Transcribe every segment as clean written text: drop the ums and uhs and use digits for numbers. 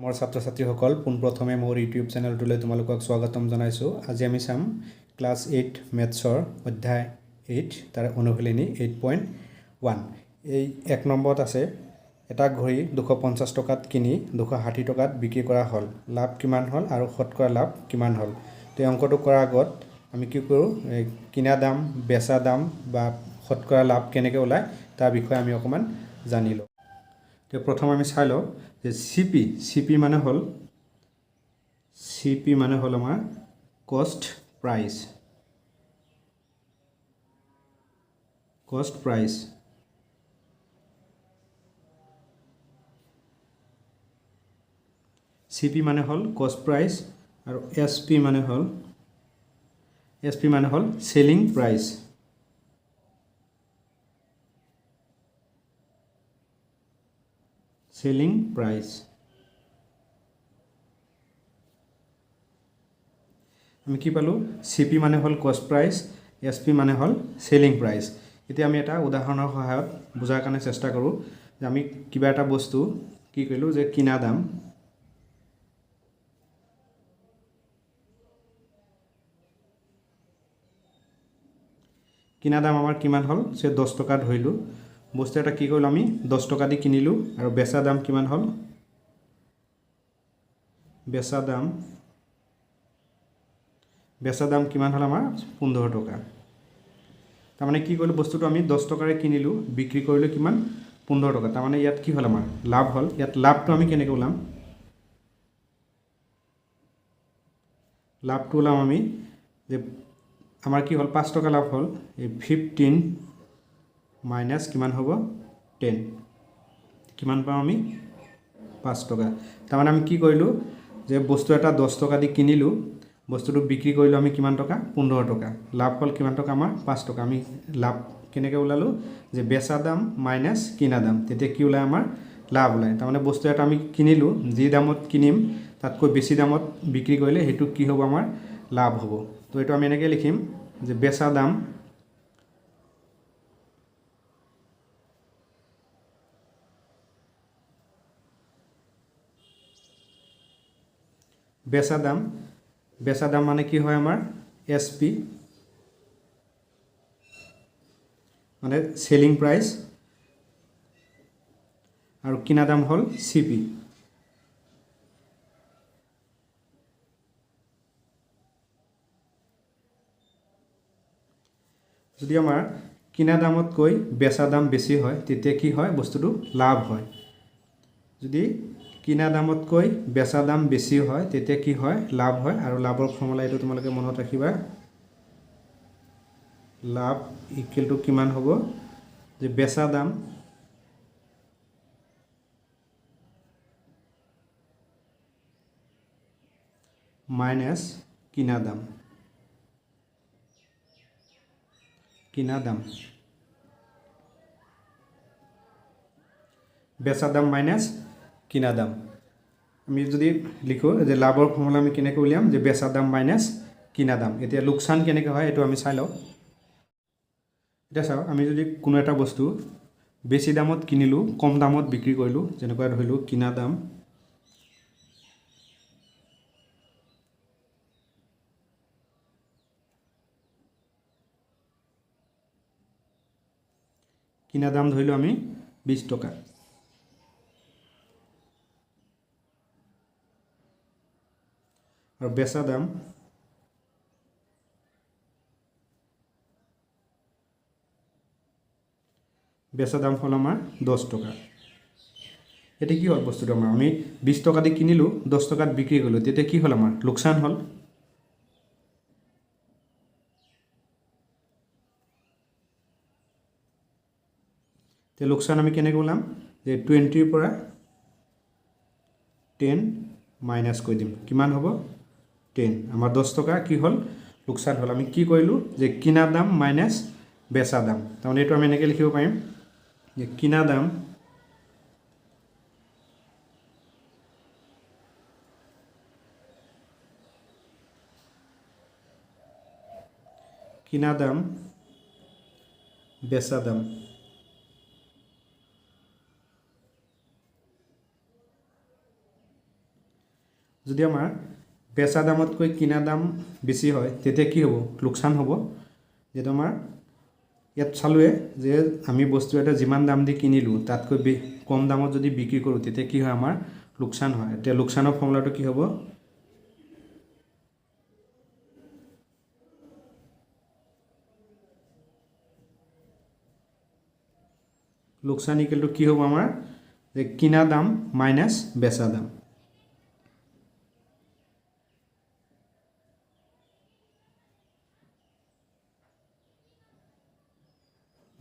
মোৰ ছাত্ৰ ছাত্ৰীসকল পোনপ্ৰথমে মোৰ ইউটিউব চেনেলটোলৈ তোমালোকক স্বাগতম জনাইছোঁ। আজি আমি চাম ক্লাছ 8 মেথছৰ অধ্যায় 8 তাৰ অনুশীলনী 8.1। এই 1 নম্বৰত আছে এটা ঘড়ী 250 টকাত কিনি 260 টকাত বিক্ৰী কৰা হ'ল। লাভ কিমান হ'ল আৰু শতকৰা লাভ কিমান হ'ল? তো অংকটো কৰাৰ আগত আমি কি কৰোঁ, কিনা দাম, বেচা দাম বা শতকৰা লাভ কেনেকৈ ওলায় তাৰ বিষয়ে আমি অকণমান জানি লওঁ। তো প্ৰথম আমি চাই লওঁ যে CP মানে হ'ল আমাৰ কষ্ট প্ৰাইচ। CP মানে হ'ল কষ্ট প্ৰাইচ আৰু SP মানে হ'ল চেলিং প্ৰাইচ। আমি কি পালোঁ? CP মানে হ'ল কষ্ট প্ৰাইচ, SP মানে হ'ল চেলিং প্ৰাইচ। এতিয়া আমি এটা উদাহৰণৰ সহায়ত বুজাৰ কাৰণে চেষ্টা কৰোঁ যে আমি কিবা এটা বস্তু কি কৰিলোঁ যে কিনা দাম আমাৰ কিমান হ'ল যে 10 টকা ধৰিলোঁ। বস্তু এটা কি কৰিলোঁ আমি 10 টকা দি কিনিলোঁ আৰু বেচা দাম কিমান হ'ল? বেচা দাম কিমান হ'ল আমাৰ 15 টকা। তাৰমানে কি কৰিলোঁ, বস্তুটো আমি 10 টকাৰে কিনিলোঁ, বিক্ৰী কৰিলোঁ কিমান? 15 টকা। তাৰমানে ইয়াত কি হ'ল, আমাৰ লাভ হ'ল। ইয়াত লাভটো আমি কেনেকৈ ওলাম? লাভটো ওলাম আমি যে আমাৰ কি হ'ল 5 টকা লাভ হ'ল, এই 15 মাইনাছ কিমান হ'ব? 10। কিমান পাওঁ আমি? 5 টকা। তাৰমানে আমি কি কৰিলোঁ যে বস্তু এটা 10 টকা দি কিনিলোঁ, বস্তুটো বিক্ৰী কৰিলোঁ আমি কিমান টকা? 15 টকা। লাভ হ'ল কিমান টকা? আমাৰ 5 টকা। আমি লাভ কেনেকৈ ওলালোঁ যে বেচা দাম মাইনাছ কিনা দাম, তেতিয়া কি ওলায়? আমাৰ লাভ ওলায়। তাৰমানে বস্তু এটা আমি কিনিলোঁ, যি দামত কিনিম তাতকৈ বেছি দামত বিক্ৰী কৰিলে সেইটো কি হ'ব? আমাৰ লাভ হ'ব। তো এইটো আমি এনেকৈ লিখিম যে বেচা দাম মানে কি হয়? আমাৰ SP মানে চেলিং প্ৰাইচ আৰু কিনা দাম হ'ল CP। যদি আমাৰ কিনা দামতকৈ বেচা দাম বেছি হয় তেতিয়া কি হয়? বস্তুটো লাভ হয়। যদি কিনা দামতকৈ বেচা দাম বেছি হয় তেতিয়া কি হয়? লাভ হয়। আৰু লাভৰ ফৰ্মুলা এইটো তোমালোকে মনত ৰাখিবা। লাভ ইকুৱেল টু কিমান হ'ব? যে বেচা দাম মাইনাছ কিনা দাম। বেচা দাম মাইনাছ কিনা দাম। আমি যদি লিখোঁ যে লাভৰ ফৰ্মুলা আমি কেনেকৈ উলিয়াম? যে বেচা দাম মাইনাছ কিনা দাম। এতিয়া লোকচান কেনেকৈ হয় এইটো আমি চাই লওঁ। এতিয়া চাওঁ, আমি যদি কোনো এটা বস্তু বেছি দামত কিনিলোঁ, কম দামত বিক্ৰী কৰিলোঁ, যেনেকুৱা ধৰিলোঁ কিনা দাম ধৰিলোঁ আমি 20 টকা। আৰু বেচা দাম হ'ল আমাৰ 10 টকা। এতিয়া কি হ'ল বস্তুটো আমাৰ? আমি 20 টকা দি কিনিলোঁ, 10 টকাত বিক্ৰী কৰিলোঁ, তেতিয়া কি হ'ল? আমাৰ লোকচান হ'ল। এতিয়া লোকচান আমি কেনেকৈ ওলাম? যে 20ৰ পৰা 10 মাইনাছ কৰি দিম। কিমান হ'ব? 10। আমাৰ 10 টকা কি হ'ল? লোকচান হ'ল। আমি কি কৰিলোঁ? যে কিনা দাম মাইনাছ বেচা দাম। তাৰমানে এইটো আমি এনেকৈ লিখিব পাৰিম যে কিনা দাম বেচা দাম। যদি আমাৰ বেচা দামতকৈ কিনা দাম বেছি হয় তেতিয়া কি হ'ব লোকচান হ'ব যেটো আমাৰ ইয়াত চালোৱে যে আমি বস্তু এটা যিমান দাম দি কিনিলো তাতকৈ কম দামত যদি বিক্ৰী কৰোঁ তেতিয়া কি হয় আমাৰ লোকচান হয় এতিয়া লোকচানৰ ফৰ্মুলাটো কি হ'ব লোকচান ইকুৱেল টু কি হ'ব আমাৰ যে কিনা দাম মাইনাছ বেচা দাম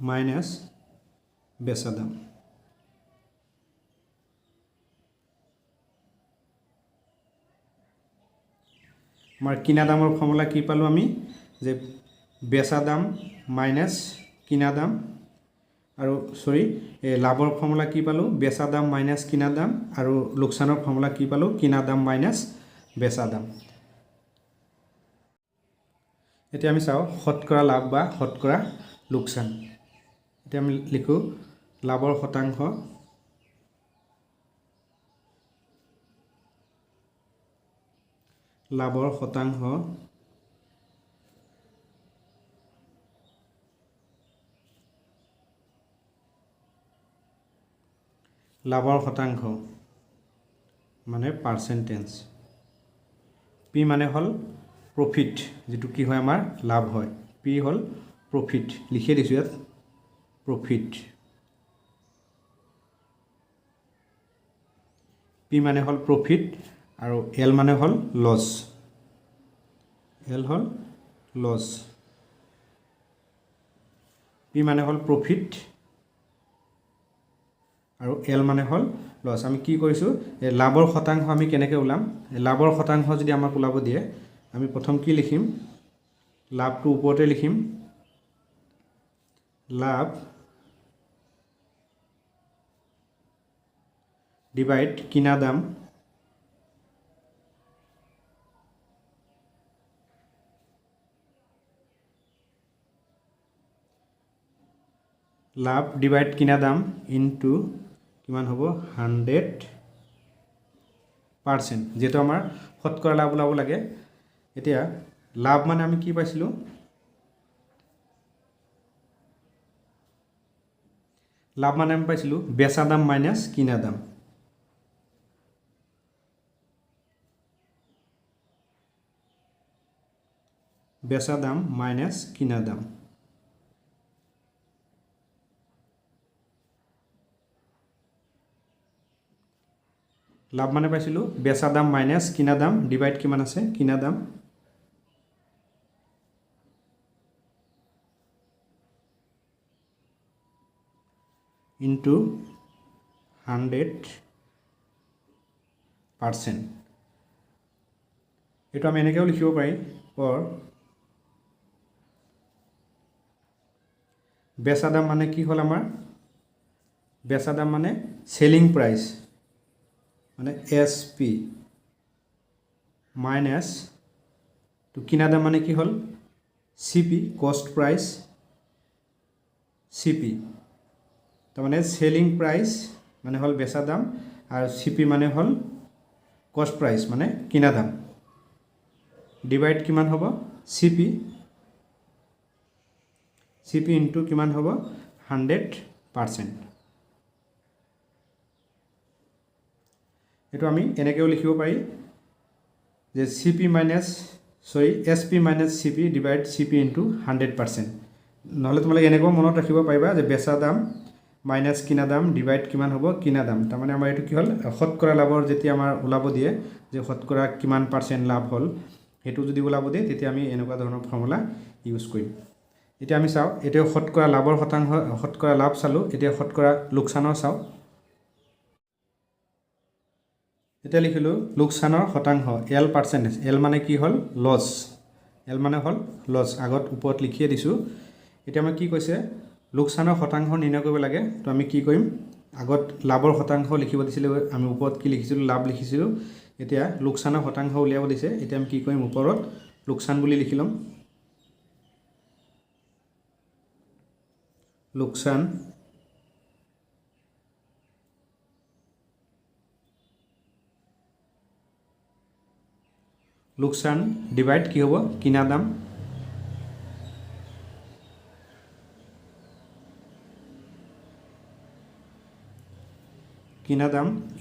মাইনাছ বেচা দাম আমাৰ কিনা দামৰ ফৰ্মুলা কি পালো আমি যে বেচা দাম মাইনাছ কিনা দাম আৰু সৰি লাভৰ ফৰ্মুলা কি পালো বেচা দাম মাইনাছ কিনা দাম আৰু লোকচানৰ ফৰ্মুলা কি পালো কিনা দাম মাইনাছ বেচা দাম এতিয়া আমি চাও শতকৰা লাভ বা শতকৰা লোকচান এতিয়া আমি লিখো লাভৰ শতাংশ লাভৰ শতাংশ লাভৰ শতাংশ মানে পাৰ্চেন্টেজ পি মানে হল প্ৰফিট যেটো কি হয় আমাৰ লাভ হয় পি হল প্ৰফিট লিখি দিছো ইয়াত প্ৰফিট পি মানে হল প্ৰফিট আৰু এল মানে হল লছ এল হল লছ পি মানে হল প্ৰফিট আৰু এল মানে হল লছ আমি কি কৰিছো এই লাভৰ শতাংশ আমি কেনেকৈ ওলাম লাভৰ শতাংশ যদি আমাক ওলাব দিয়ে আমি প্ৰথম কি লিখিম লাভটো ওপৰতে লিখিম লাভ ডিভাইড কিনা দাম লাভ ডিভাইড কিনা দাম ইনটু কিমান হ'ব 100% যেটো আমাৰ শতকৰা লাভ ওলাব লাগে এতিয়া লাভ মানে আমি কি পাইছিলো লাভ মানে আমি পাইছিলো বেচা দাম মাইনাছ কিনা দাম বেচা দাম মাইনাছ কিনা দাম লাভ মানে পাইছিলো বেচা দাম মাইনাছ কিনা দাম ডিভাইড কিমান আছে কিনা দাম ইনটু 100% এটো আমি এনেকেও লিখিব পাৰি পৰ বেচা দাম মানে কি হল আমাৰ বেচা দাম মানে সেলিং প্ৰাইস মানে SP মাইনাস তো কিনা দাম মানে কি হল CP কস্ট প্রাইস CP তো মানে সেলিং প্রাইস মানে হল বেচা দাম আর CP মানে হল কস্ট প্রাইস মানে কিনা দাম ডিভাইড কিমান হ'ব CP ইনটু কিমান হ'ব 100% এটো আমি এনেকেও লিখিব পাৰি যে SP minus CP divide CP into 100% নহলে তোমালোকে এনেকৈ মনত ৰাখিব পাৰিবা যে বেচা দাম মাইনাস কিনা দাম ডিভাইড কিমান হ'ব কিনা দাম তাৰ মানে আমাৰ এটো কি হল শতকৰা লাভৰ যেতিয়া আমাৰ ওলাব দিয়ে যে শতকৰা কিমান পাৰ্সেন্ট লাভ হল হেতু যদি ওলাব দিয়ে তেতিয়া আমি এনেকুৱা ধৰণৰ ফৰ্মুলা ইউজ কৰিম এতিয়া আমি চাও এটো শতকৰা লাভৰ শতাংশ শতকৰা লাভ চালো এতিয়া শতকৰা লোকসানৰ চাও এটা লিখিলো লোকসানৰ শতাংশ L% L মানে কি হল লস L মানে হল লস আগত ওপৰত লিখিয়ে দিছো এটা আমি কি কৈছে লোকসানৰ শতাংশ নিৰ্ণয় কৰিব লাগে তো আমি কি কৰিম আগত লাভৰ শতাংশ লিখিব দিছিল আমি ওপৰত কি লিখিছিল লাভ লিখিছিল এতিয়া লোকসানৰ শতাংশ উলিয়াব দিছে এতিয়া আমি কি কৰিম ওপৰত লোকসান বুলি লিখিলম লোকসান লোকচান ডিভাইড কি হ'ব কিনা দাম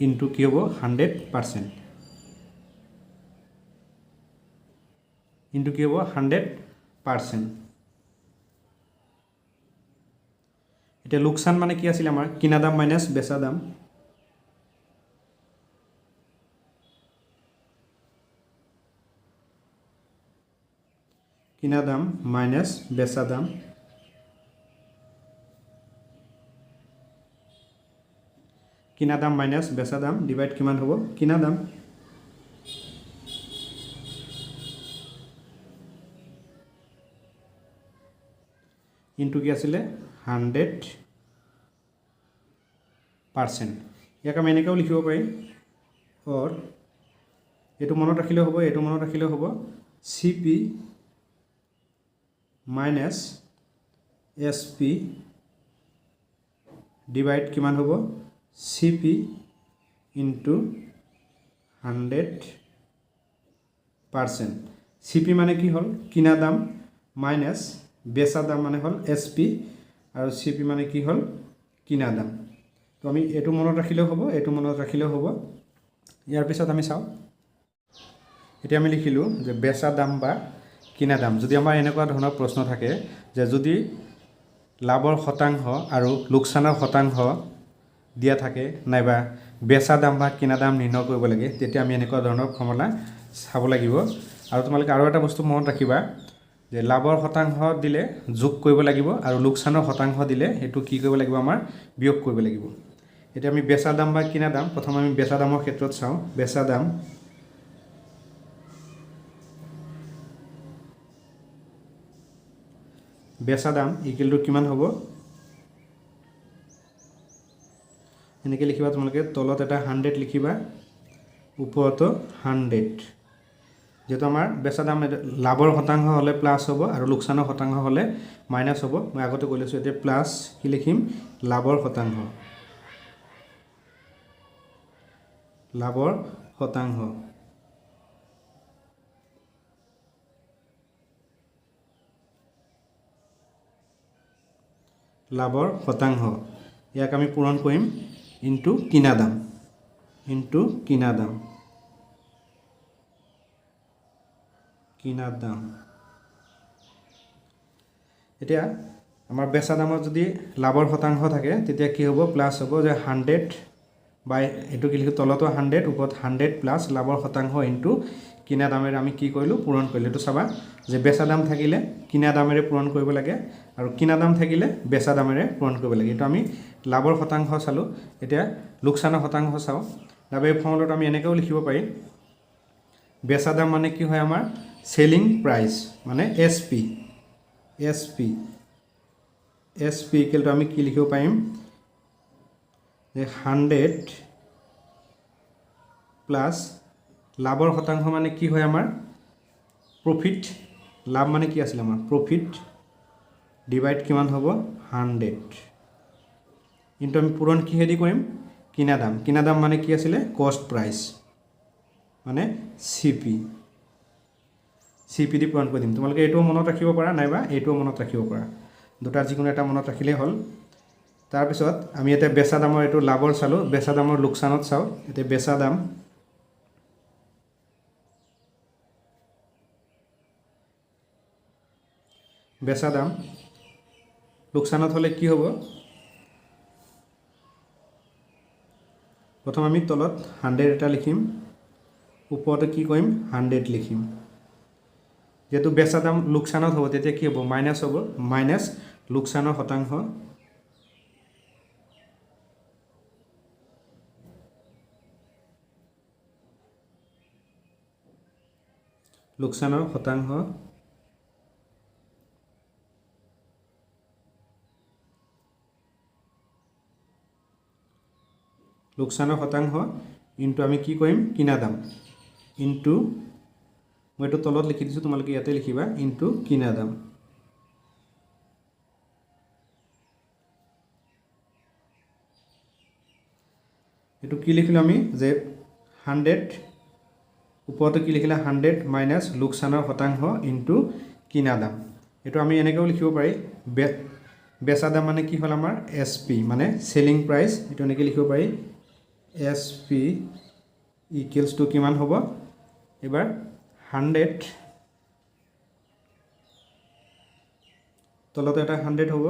ইনটু কি হ'ব 100% ইনটু কি হ'ব 100%। এতিয়া লোকচান মানে কি আছিল আমাৰ কিনা দাম মাইনাছ বেচা দাম, কিনা দাম মাইনাছ বেচা দাম, কিনা দাম মাইনাছ বেচা দাম ডিভাইড কিমান হ'ব কিনা দাম। ইনটু কি আছিলে 100%। ইয়াক আমি এনেকৈও লিখিব পাৰিম অৰ এইটো মনত ৰাখিলেও হ'ব, এইটো মনত ৰাখিলেও হ'ব, CP মাইনাছ SP ডিভাইড কিমান হ'ব CP ইনটু 100%। CP মানে কি হ'ল কিনা দাম মাইনাছ বেচা দাম মানে হ'ল SP আৰু CP মানে কি হ'ল কিনা দাম। তো আমি এইটো মনত ৰাখিলেও হ'ব, এইটো মনত ৰাখিলেও হ'ব। ইয়াৰ পিছত আমি চাওঁ, এতিয়া আমি লিখিলোঁ যে বেচা দাম বা কিনা দাম। যদি আমাৰ এনেকুৱা ধৰণৰ প্ৰশ্ন থাকে যে যদি লাভৰ শতাংশ আৰু লোকচানৰ শতাংশ দিয়া থাকে নাইবা বেচা দাম বা কিনা দাম নিৰ্ণয় কৰিব লাগে, তেতিয়া আমি এনেকুৱা ধৰণৰ ফৰ্মুলা চাব লাগিব। আৰু তোমালোকে আৰু এটা বস্তু মনত ৰাখিবা যে লাভৰ শতাংশ দিলে যোগ কৰিব লাগিব আৰু লোকচানৰ শতাংশ দিলে সেইটো কি কৰিব লাগিব আমাৰ বিয়োগ কৰিব লাগিব। এতিয়া আমি বেচা দাম বা কিনা দাম, প্ৰথম আমি বেচা দামৰ ক্ষেত্ৰত চাওঁ। বেচা দাম ইকুৱেল টু কিমান হ'ব এনেকৈ লিখিবা তোমালোকে, তলত এটা 100 লিখিবা, ওপৰতো 100। যেহেতু আমাৰ বেচা দাম লাভৰ শতাংশ হ'লে প্লাছ হ'ব আৰু লোকচানৰ শতাংশ হ'লে মাইনাছ হ'ব। মই আগতে কৈ লৈছোঁ, এতিয়া প্লাছ কি লিখিম লাভৰ শতাংশ, লাভৰ শতাংশ লাভৰ শতাংশ ইয়াক আমি পূৰণ কৰিম ইনটু কিনা দাম, ইনটু কিনা দাম, কিনা দাম। এতিয়া আমাৰ বেচা দামত যদি লাভৰ শতাংশ থাকে তেতিয়া কি হ'ব প্লাছ হ'ব যে 100 বাই এইটো কি লিখোঁ তলতো 100 ওপৰত 100 প্লাছ লাভৰ শতাংশ ইনটু কিনা দামেৰে আমি কি কৰিলোঁ পূৰণ কৰিলোঁ। এইটো চাবা যে বেচা দাম থাকিলে কিনা দামেৰে পূৰণ কৰিব লাগে আৰু কিনা দাম থাকিলে বেচা দামেৰে পূৰণ কৰিব লাগে। এইটো আমি লাভৰ শতাংশ চালোঁ। এতিয়া লোকচানৰ শতাংশ চাওঁ। তাৰপৰা এই ফৰ্মুলাটো আমি এনেকৈও লিখিব পাৰিম, বেচা দাম মানে কি হয় আমাৰ চেলিং প্ৰাইচ মানে SP ইকুৱেলটো আমি কি লিখিব পাৰিম যে 100 প্লাছ লাভৰ শতাংশ মানে কি হয় আমাৰ প্ৰফিট। লাভ মানে কি আছিলে আমাৰ প্ৰফিট ডিভাইড কিমান হ'ব 100 কিন্তু আমি পূৰণ কিহেদি কৰিম কিনা দাম। কিনা দাম মানে কি আছিলে কষ্ট প্ৰাইচ মানে CP দি পূৰণ কৰি দিম। তোমালোকে এইটোও মনত ৰাখিব পাৰা নাইবা এইটোও মনত ৰাখিব পাৰা, দুটাৰ যিকোনো এটা মনত ৰাখিলেই হ'ল। তাৰপিছত আমি এতিয়া বেচা দামৰ এইটো লাভৰ চালোঁ, বেচা দামৰ লোকচানত চাওঁ। এতিয়া বেচা দাম লোকচানত হ'লে কি হ'ব, প্ৰথম আমি তলত 100 এটা লিখিম, ওপৰতে কি কৰিম 100 লিখিম। যেহেতু বেচা দাম লোকচানত হ'ব তেতিয়া কি হ'ব মাইনাছ হ'ব, মাইনাছ লোকচানৰ শতাংশ, লোকচানৰ শতাংশ ইনটু আমি কি কৰিম কিনা দাম ইনটু মই এইটো তলত লিখি দিছোঁ, তোমালোকে ইয়াতে লিখিবা ইনটু কিনা দাম। এইটো কি লিখিলোঁ আমি যে 100 ওপৰতে কি লিখিলে 100 মাইনাছ লোকচানৰ শতাংশ ইনটু কিনা দাম এইটো আমি এনেকৈও লিখিব পাৰি বেচা দাম মানে কি হ'ল আমাৰ SP মানে সেলিং প্ৰাইস এইটো এনেকৈ লিখিব পাৰি SP ইকুৱেলছ টু কিমান হ'ব এবাৰ 100 তলতে এটা 100 হ'ব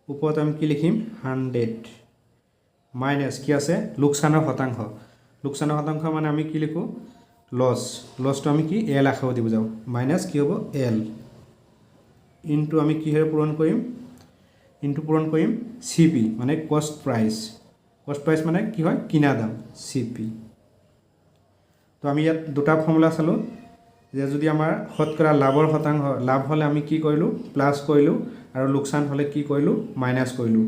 ওপৰত আমি কি লিখিম 100 মাইনাছ কি আছে লোকচানৰ শতাংশ মানে আমি কি লিখো লছটো আমি কি L আখৰ দি বুজাও মাইনাছ কি হ'ব L ইনটু আমি কিহেৰে পূৰণ কৰিম CP মানে কষ্ট প্ৰাইস মানে কি হয় কিনা দাম CP তো আমি ইয়াত দুটা ফৰ্মুলা চালো যে যদি আমাৰ শতকৰা লাভৰ শতাংশ লাভ হলে আমি কি কৰিলো প্লাস কৰিলো আৰু লোকচান হলে কি কৰিলো মাইনাস কৰিলো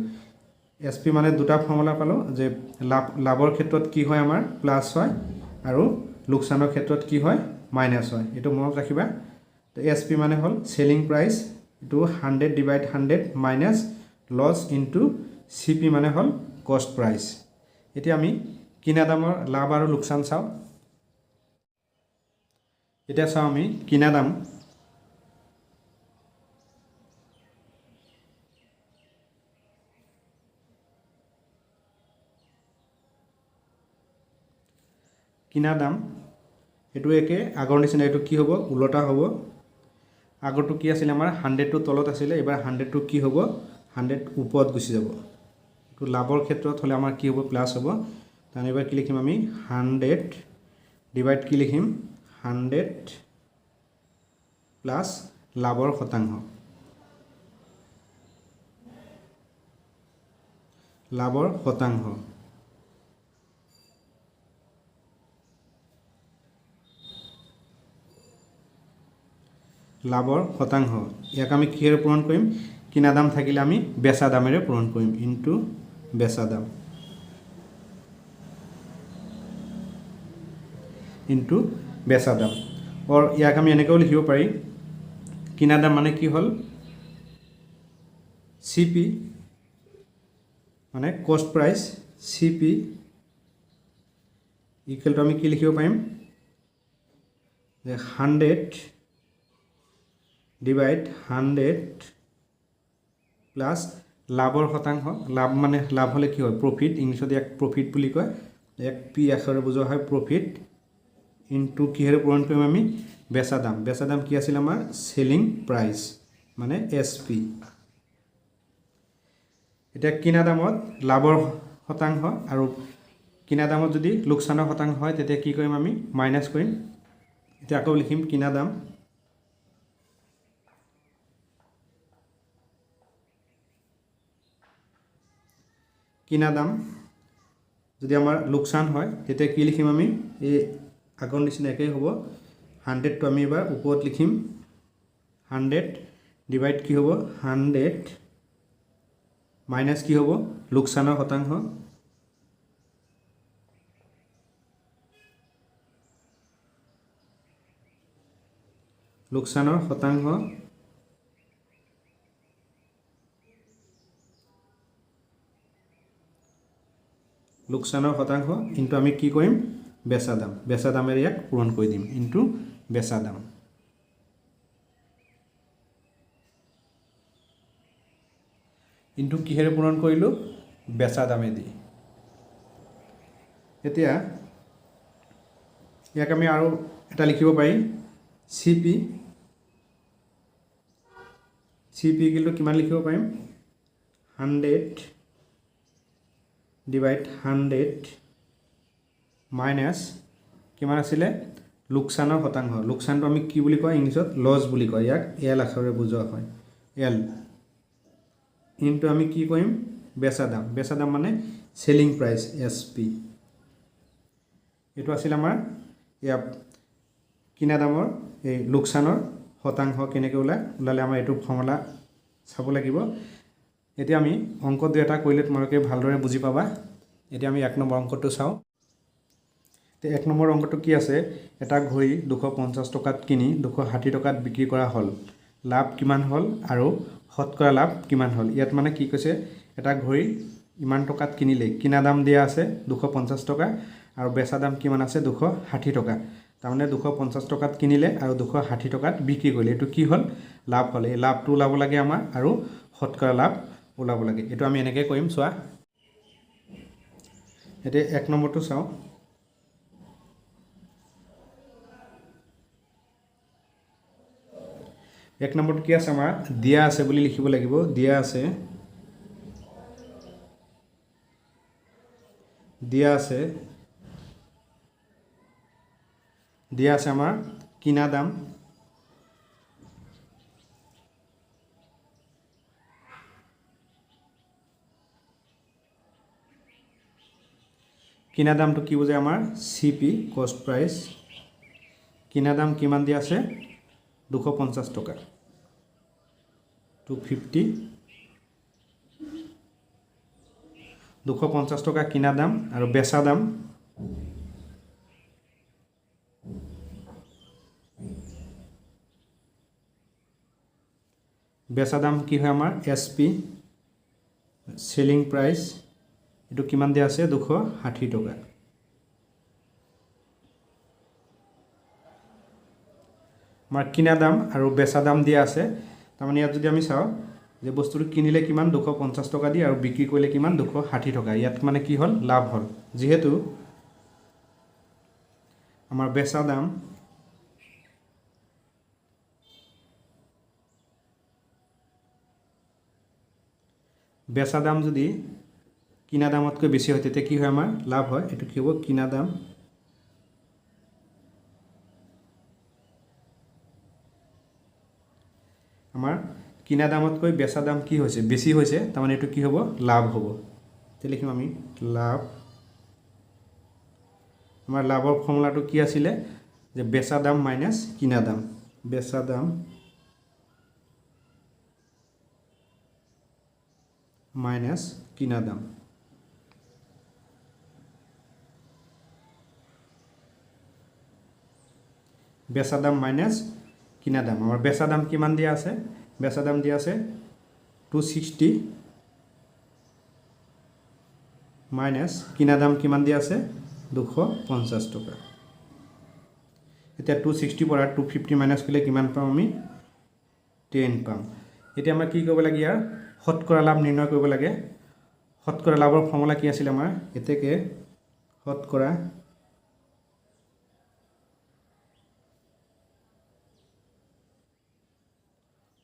SP মানে দুটা ফৰ্মুলা পালো যে লাভৰ ক্ষেত্ৰত কি হয় আমাৰ প্লাস হয় আৰু লোকচানৰ ক্ষেত্ৰত কি হয় মাইনাস হয় এটো মনত ৰাখিবা তো SP মানে হল সেলিং প্ৰাইস এটো 100 divide 100 minus loss into CP মানে হল কষ্ট প্ৰাইস এতিয়া আমি কিনা দামৰ লাভ আৰু লোকচান চাও এতিয়া চাও আমি কিনা দাম এটো একে আগৰ নিচিনা এটো কি হ'ব উলটা হ'ব আগৰটো কি আছিল আমাৰ 100 টো তলত আছিল এবাৰ 100 টো কি হ'ব 100 ওপৰত গুচি যাব তো লাভৰ ক্ষেত্ৰত হলে আমাৰ কি হ'ব প্লাস হ'ব তানে এবাৰ কি লিখিম আমি 100 ডিভাইড কি লিখিম 100 প্লাস লাভৰ শতাংশ লাভৰ শতাংশ ইয়াক আমি কিহেৰে পূৰণ কৰিম কিনা দাম থাকিলে আমি বেচা দামেৰে পূৰণ কৰিম ইনটু বেচা দাম और ইয়াক আমি এনেকৈ লিখিব পাৰি কিনা দাম মানে কি হল CP মানে কষ্ট প্ৰাইস CP ইকুৱেল টু আমি কি লিখিব পাৰিম যে 100 ডিভাইড 100 প্লাস লাভৰ শতাংশ লাভ হলে কি হয় প্ৰফিট ইংলিছত এক প্ৰফিট বুলি কয় এক P আখৰে বুজোৱা হয় প্ৰফিট ইনটু কিহেৰে পূৰণ কৰিম আমি বেচা দাম কি আছিল আমাৰ সেলিং প্ৰাইস মানে SP এটা কিনা দামত লাভৰ শতাংশ আৰু কিনা দামত যদি লোকচানৰ শতাংশ হয় তেতিয়া কি কৰিম আমি মাইনাস কৰিম এতিয়া আকৌ লিখিম কিনা দাম যদি আমাৰ লোকচান হয় তেতিয়া কি লিখিম আমি এই আগৰ নিচিনা একেই হ'ব 100 টো আমি এবাৰ ওপৰত লিখিম 100 ডিভাইড কি হ'ব 100 মাইনাস কি হ'ব লোকচানৰ শতাংশ ইনটু আমি কি কৰিম বেচা দামেৰে ইয়াক পূৰণ কৰি দিম ইনটু বেচা দাম ইনটু কিহেৰে পূৰণ কৰিলো বেচা দামে দি এতিয়া ইয়াক আমি আৰু এটা লিখিব পাৰি CP কিন্তু কিমান লিখিব পাৰিম 100 ডিভাইড 100 মাইনাস কিমান আছিলে লোকচানৰ শতাংশ লোকচানটো আমি কি বুলি কয় ইংলিছত লছ বুলি কয় ইয়াক L আখৰে বুজোৱা হয় L ইনটু আমি কি কৰিম বেচা দাম মানে সেলিং প্ৰাইস SP এটো আছিল আমাৰ ইয়া কিনা দামৰ এই লোকচানৰ শতাংশ কেনেকৈ ওলালে আমাৰ এটো ফৰ্মুলা চাব লাগিব এতিয়া আমি অংক দুটা কৰিলে তোমালোকে ভালদৰে বুজি পাবা এতিয়া আমি 1 নম্বৰ অংকটো চাও তে 1 নম্বৰ অংকটো কি আছে এটা ঘড়ী 250 টকাত কিনি 260 টকাত বিক্ৰী কৰা হল লাভ কিমান হল আৰু শতকৰা লাভ কিমান হল ইয়াত মানে কি কৈছে এটা ঘড়ী ইমান টকাত কিনিলে কিনা দাম দিয়া আছে 250 টকা আৰু বেচা দাম কিমান আছে 260 টকা তাৰমানে 250 টকাত কিনিলে আৰু 260 টকাত বিক্ৰী কৰিলে, এইটো কি হ'ল লাভ হ'ল। এই লাভটো ওলাব লাগে আমাৰ আৰু শতকৰা লাভ ওলাব লাগে। এইটো আমি এনেকৈ কৰিম চোৱা। এতিয়া 1 নম্বৰটো চাওঁ। এক নম্বৰটো কি আছে আমাৰ দিয়া আছে বুলি লিখিব লাগিব। দিয়া আছে আমাৰ কিনা দাম কিনা দামটো কি বুজায় আমাৰ CP কষ্ট প্ৰাইচ। কিনা দাম কিমান দিয়া আছে 250 টকা 250 250 টকা কিনা দাম আৰু বেচা দাম কি হয় আমাৰ SP সেলিং প্ৰাইচ, এইটো কিমান দিয়া আছে 260 টকা। আমাৰ কিনা দাম আৰু বেচা দাম দিয়া আছে। তাৰমানে ইয়াত যদি আমি চাওঁ যে বস্তুটো কিনিলে কিমান 250 টকা দি আৰু বিক্ৰী কৰিলে কিমান 260 টকা। ইয়াত মানে কি হ'ল লাভ হ'ল। যিহেতু আমাৰ বেচা দাম যদি কিনা দামতকৈ বেছি হয় তেতিয়া কি হয় আমাৰ লাভ হয়। এইটো কি হ'ব কিনা দাম আমাৰ কিনা দামতকৈ বেচা দাম কি হৈছে বেছি হৈছে, তাৰমানে এইটো কি হ'ব লাভ হ'ব। তেতিয়া লিখিম আমি লাভ। আমাৰ লাভৰ ফৰ্মুলাটো কি আছিলে যে বেচা দাম মাইনাছ কিনা দাম। বেচা দাম মাইনাছ কিনা দাম। বেচা দাম মাইনাছ কিনা দাম। আমাৰ বেচা দাম কিমান দিয়া আছে বেচা দাম দিয়া আছে 260 মাইনাছ কিনা দাম কিমান দিয়া আছে 250 টকা। এতিয়া 260 পৰা 250 মাইনাছ কৰিলে কিমান পাম আমি 10 পাম। এতিয়া আমাৰ কি কৰিব লাগে ইয়াৰ শতকৰা লাভ নিৰ্ণয় কৰিব লাগে। শতকৰা লাভৰ ফৰ্মুলা কি আছিল আমাৰ এতেকে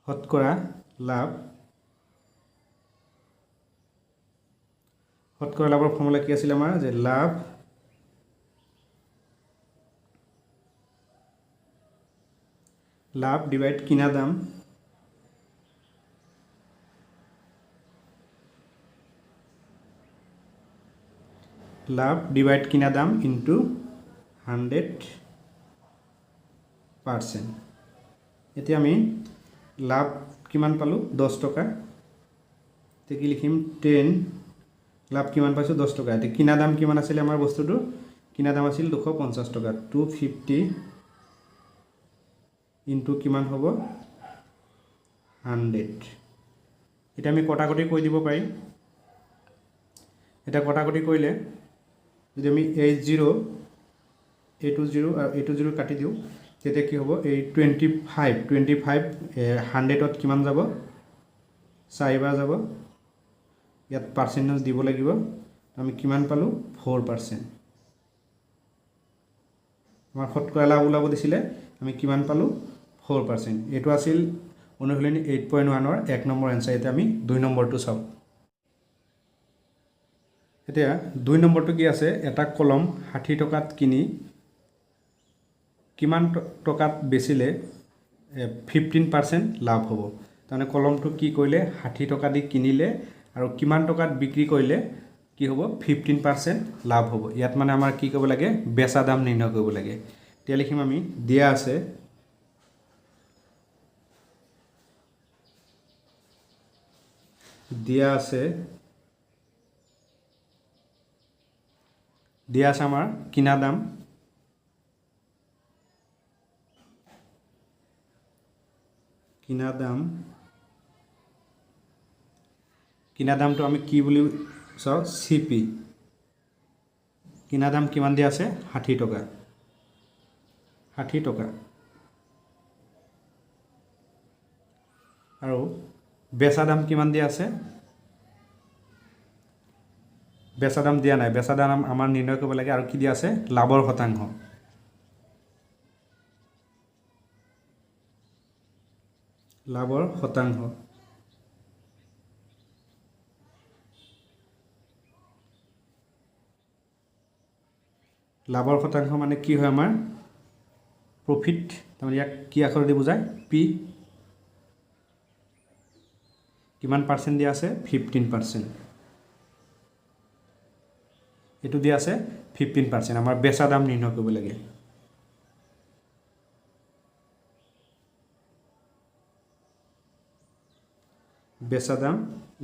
শতকৰা লাভ। শতকৰা লাভৰ ফৰ্মুলা কি আছিল আমাৰ যে লাভ ডিভাইড কিনা দাম ইনটু 100%। এতিয়া আমি লাভ কিমান পালোঁ 10 টকা। এতিয়া কি লিখিম 10 লাভ কিমান পাইছোঁ 10 টকা। এতিয়া কিনা দাম কিমান আছিলে আমাৰ বস্তুটো কিনা দাম আছিল 250 টকা। 250 ইনটু কিমান হ'ব 100। এতিয়া আমি কটাকটি কৰি দিব পাৰিম। এটা কটাকটি কৰিলে যদি আমি এই 0 এইটো 0 আৰু এইটো 0 কাটি দিওঁ তেতিয়া কি হ'ব এই 25 100ত কিমান যাব 4 বাৰ যাব। ইয়াত পাৰ্চেণ্টেজ দিব লাগিব। আমি কিমান পালোঁ 4%। আমাৰ শতকৰা লাভ ওলাব দিছিলে আমি কিমান পালোঁ 4%। এইটো আছিল অনুশীলনী 8.1ৰ 1 নম্বৰ এনচাৰ। এতিয়া আমি 2 নম্বৰটো চাওঁ। এতিয়া 2 নম্বৰটো কি আছে এটা কলম 60 টকাত কিনি কিমান টকাত বেচিলে 15% লাভ হ'ব। তাৰমানে কলমটো কি কৰিলে 60 টকা দি কিনিলে আৰু কিমান টকাত বিক্ৰী কৰিলে কি হ'ব 15% লাভ হ'ব। ইয়াত মানে আমাৰ কি কৰিব লাগে বেচা দাম নিৰ্ণয় কৰিব লাগে। এতিয়া লিখিম আমি দিয়া আছে আমাৰ কিনা দাম কিনা দামটো আমি কি বুলি চাওঁ CP। কিনা দাম কিমান দিয়া আছে 60 টকা। 60 টকা আৰু বেচা দাম কিমান দিয়া আছে বেচা দাম দিয়া নাই বেচা দাম আমাৰ নিৰ্ণয় কৰিব লাগে আৰু কি দিয়া আছে লাভৰ শতাংশ লাভৰ শতাংশ লাভৰ শতাংশ মানে কি হয় আমাৰ প্ৰফিট তাৰমানে ইয়াক কি আখৰ দি বুজায় পি কিমান পাৰ্চেণ্ট দিয়া আছে 15% এইটো দিয়া আছে 15% আমাৰ বেচা দাম নিৰ্ণয় কৰিব লাগে বেচা দাম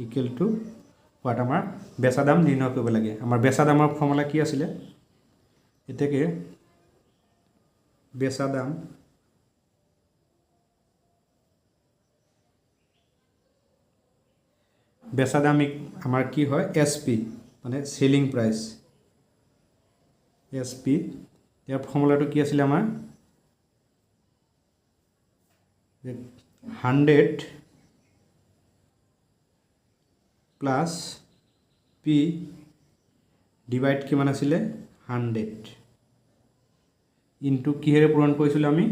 ইকুৱেল টু হোৱাট আমাৰ বেচা দাম নিৰ্ণয় কৰিব লাগে আমাৰ বেচা দামৰ ফৰ্মুলা কি আছিলে এতেকে বেচা দাম আমাৰ কি হয় এসপি মানে সেলিং প্ৰাইস এসপি ইয়াৰ ফৰ্মুলাটো কি আছিল আমাৰ 100 প্লাস পি ডিভাইড কিমান আছিলে 100 ইনটু কিহেৰে পূৰণ কৰিছিল আমি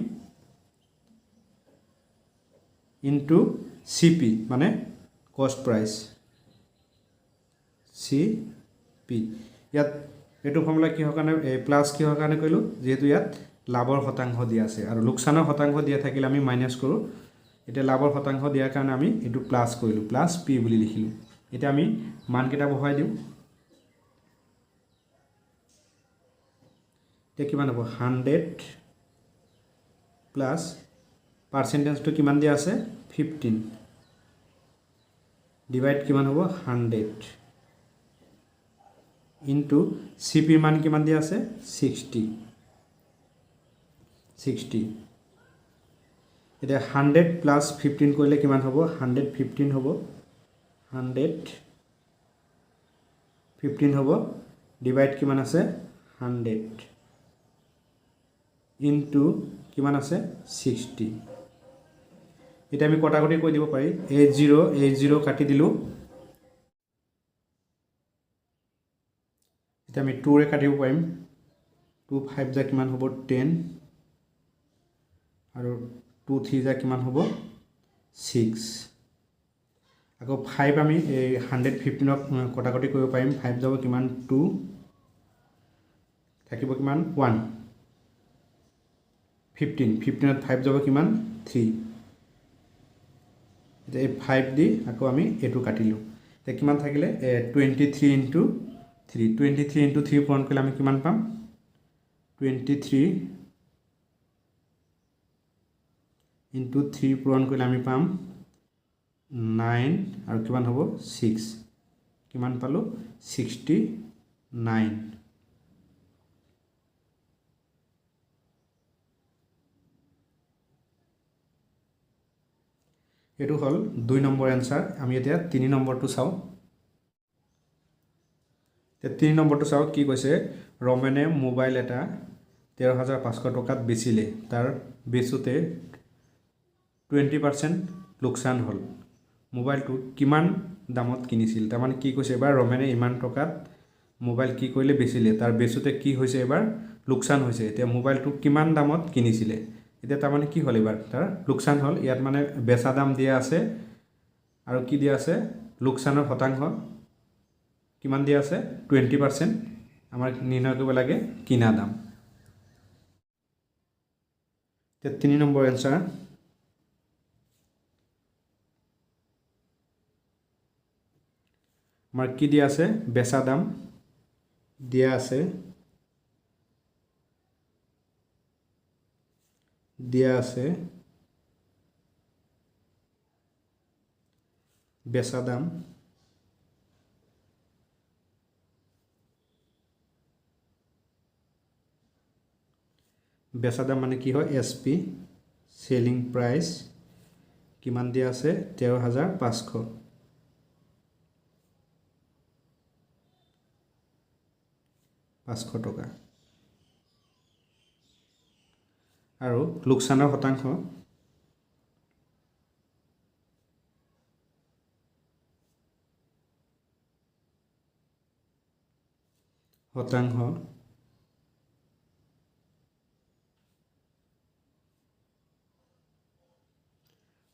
ইনটু সিপি মানে কষ্ট প্ৰাইস সিপি ইয়াত এটো ফৰ্মুলা কি হকানে প্লাস কি হকানে কইলো যেহেতু ইয়াত লাভৰ শতাংশ দিয়া আছে আৰু লোকসানৰ শতাংশ দিয়া থাকিলে আমি মাইনাস কৰো এটা লাভৰ শতাংশ দিয়াৰ কাৰণে আমি এটো প্লাস কৰিলো প্লাস পি বুলি লিখিলো এটা আমি মান কেটা বহাই দিও তে কিমান হ'ব 100 প্লাস পার্সেন্টেজটো কিমান দিয়া আছে 15 ডিভাইড কিমান হ'ব 100 ইনটু সিপি মান কিমান দিয়া আছে 60 এটা 100 প্লাস 15 কৰিলে কিমান হ'ব 115 হ'ব 115 হ'ব ডিভাইড কিমান আছে 100 ইনটু কিমান আছে 60 এটা আমি কটাকটি কৈ দিব পাৰি a0 কাটি দিলো এটা আমি 2 ৰে কাটিব পাৰিম 2 5 যা কিমান হ'ব 10 আৰু 2 3 যা কিমান হ'ব 6 আকৌ 5 আমি 115 ক কটাকটি কৰিব পাৰিম 5 যাব কিমান 2 থাকিব কিমান 1 15 ত 5 যাব কিমান 3 এটা 5 দি আকৌ আমি এটো কাটিলো তে কিমান থাকিলে 23 ইনটু 3 23 ইনটু 3 পূৰণ কৰিলে আমি কিমান পাম 23 ইনটু 3 পূৰণ কৰিলে আমি পাম 9 আৰু কিমান হ'ব 6 কিমান পালো 69 এটো হল 2 নম্বৰ आंसर আমি এতিয়া 3 নম্বৰটো চাও তে 3 নম্বৰটো চাও কি কৈছে ৰমেনে মোবাইল এটা 13500 টকাত বেচিলে তাৰ বেচুতে 20% লোকসান হল মোবাইলটো কিমান দামত কিনিছিল তাৰ মানে কি কৈছে এবাৰ ৰমেনে ইমান টকাত মোবাইল কি কৰিলে বেচিলে তাৰ বেচুতে কি হৈছে এবাৰ লোকসান হৈছে এতিয়া মোবাইলটো কিমান দামত কিনিছিলে এটা তাৰ মানে কি হল এবাৰ তাৰ লোকসান হল ইয়াত মানে বেচা দাম দিয়া আছে আৰু কি দিয়া আছে লোকসানৰ শতাংশ কিমান দিয়া আছে 20% আমাৰ নিৰ্ণয় কৰিব লাগে কিনা দাম তে 3 নম্বৰ आंसर আমাৰ কি দিয়া আছে বেচা দাম দিয়া আছে বেচা দাম মানে কি হয় এসপি সেলিং প্রাইস কিমান দিয়া আছে 13500 500 টকা আৰু লোকচানৰ শতাংশ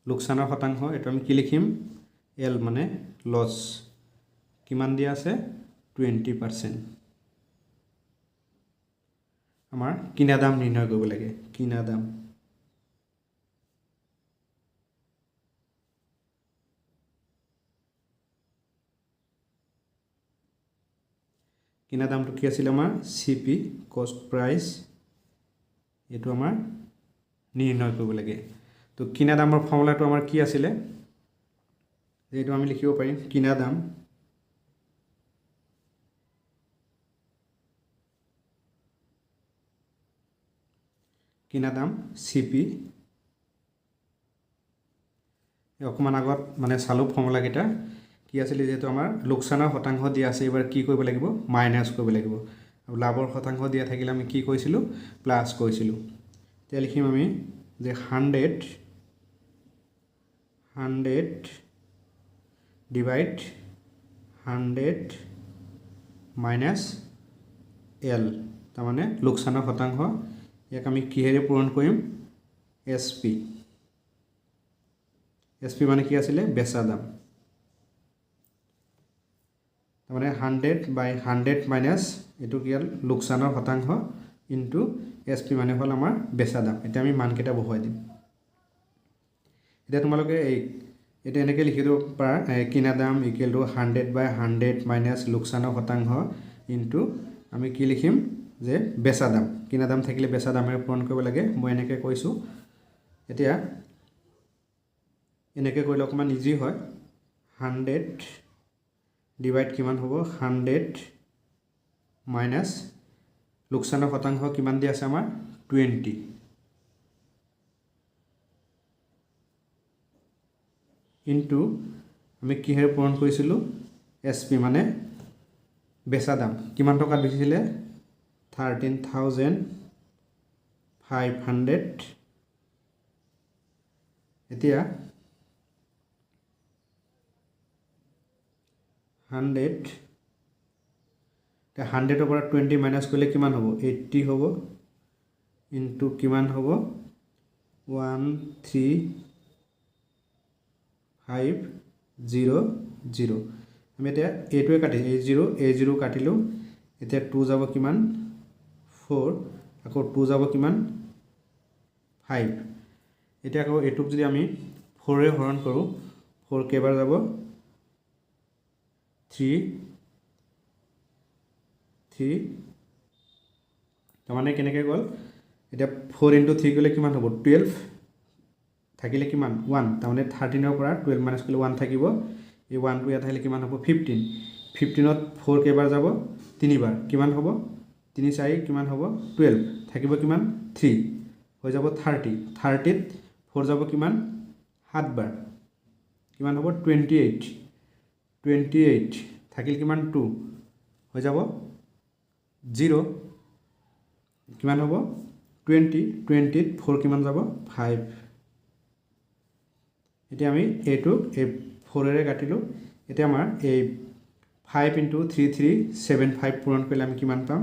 লোকচানৰ শতাংশ এইটো আমি কি লিখিম এল মানে লছ কিমান দিয়া আছে 20% আমাৰ কিনা দাম নিৰ্ণয় কৰিব লাগে কিনা দামটো কি আছিল আমাৰ CP কষ্ট প্ৰাইচ এইটো আমাৰ নিৰ্ণয় কৰিব লাগে তো কিনা দামৰ ফৰ্মুলাটো আমাৰ কি আছিলে এইটো আমি লিখিব পাৰিম কিনা দাম CP অকমান আগত মানে চালু ফৰ্মুলা কেইটা কি আছিল যেহেতু আমাৰ লোকচানৰ শতাংশ দিয়া আছে এবাৰ কি কৰিব লাগিব মাইনাস কৰিব লাগিব আৰু লাভৰ শতাংশ দিয়া থাকিলে আমি কি কৰিছিলো প্লাস কৰিছিলো তে লিখিম আমি যে 100 ডিভাইড 100 মাইনাস L তাৰ মানে লোকচানৰ শতাংশ ইয়াক আমি কিহেৰে পূৰণ কৰিম SP মানে কি আছিল বেচা দাম তাৰ মানে 100 বাই 100 মাইনাস এটো কি হল লোকচানৰ শতাংশ ইনটু SP মানে হল আমাৰ বেচা দাম এটা আমি মান কেটা বহুৱাই দিম এটা তোমালোকে এটা এনেকে লিখি দিব পাৰা কিনা দাম ইকুৱেল টু 100 বাই 100 মাইনাস লোকচানৰ শতাংশ ইনটু আমি কি লিখিম যে বেচা দাম কিনা দাম থাকিলে বেচা দামেৰে পূৰণ কৰিব লাগে মই এনেকে কৈছো এতিয়া এনেকে কৰিলে অকমান ইজি হয় 100 ডিভাইড কিমান হ'ব 100 মাইনাস লোকচানৰ শতাংশ কিমান দি আছে আমাৰ 20 ইনটু আমি কিহেৰে পূৰণ কৰিছিলো SP মানে বেচা দাম কিমান টকা বেচিছিলে 13500 এতিয়া 100 ৰ পৰা 20 মাইনাস কৰিলে কিমান হ'ব 80 হ'ব ইনটু কিমান হ'ব 13500 আমি এতিয়া এটোৱে কাটি a0 কাটিলো এতিয়া 2 যাব কিমান 4 আকৌ 2 যাব কিমান 5 এতিয়া আকৌ এটুক যদি আমি 4 ৰে হৰণ কৰো 4 কেবাৰ যাব 3 তাৰমানে কেনেকৈ গ'ল এটা 4 * 3 কৰিলে কিমান হ'ব 12 থাকিলে কিমান 1 তাৰমানে 13 ৰ পৰা 12 মাইনাস কৰিলে 1 থাকিব এই 1 টো ইয়াত আহিলে কিমান হ'ব 15 15ত 4 কেবাৰ যাব 3 বাৰ কিমান হ'ব 3 4 কিমান হ'ব 12 থাকিব কিমান 3 হৈ যাব 30 30ত 4 যাব কিমান 7 বাৰ কিমান হ'ব 28 থাকিল কিমান 2 হৈ যাব 0 কিমান হ'ব 20ত 4 কিমান যাব 5 এতিয়া আমি এটো 4 ৰে কাটিলো এতিয়া আমাৰ এই 5 * 3375 পূৰণ কৰিলে আমি কিমান পাম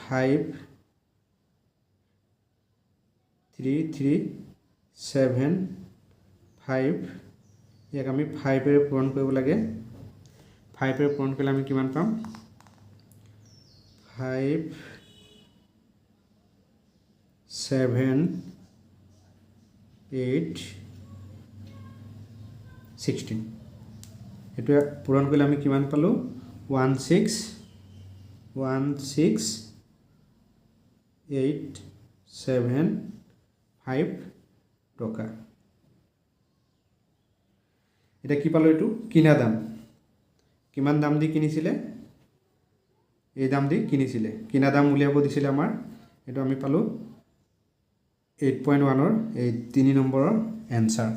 53375 ইয়াক আমি 5 ৰে পূৰণ কৰিব লাগে 5 ৰে পূৰণ কৰিলে আমি কিমান পাম 5 7 8 16 এটো পূৰণ কৰিলে আমি কিমান পালো 16875 টকা এটা কি পালো এটো কিনা দাম কিমান দাম দি কিনিছিলে এই দাম দি কিনিছিলে কিনা দাম উলিয়াব দিছিলে আমাৰ এটো আমি পালো 8.1 ৰ এই 3 নম্বৰৰ এনসাৰ